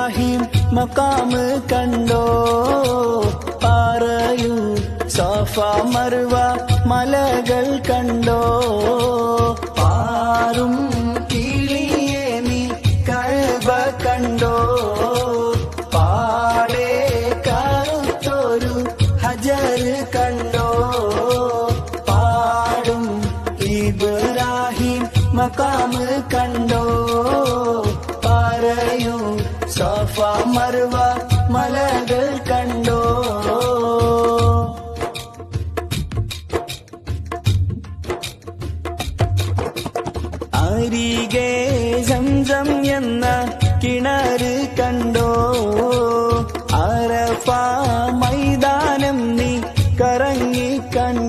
ഇബ്രാഹിം മഖാമ് കണ്ടോ പറയൂ സഫ മർവ മലകൾ കണ്ടോ പാറും കിളിയേ നീ കഅബ കണ്ടോ പാടെ കറുത്തൊരു ഹജർ കണ്ടോ പാടും ഇബ്രാഹിം മഖാമ് കണ്ടോ പറയൂ സഫ മർവ മലകൾ കണ്ടോ അരികെ സംസം എന്ന കിണറ് കണ്ടോ അറഫ മൈതാനം നീ കറങ്ങി കണ്ടോ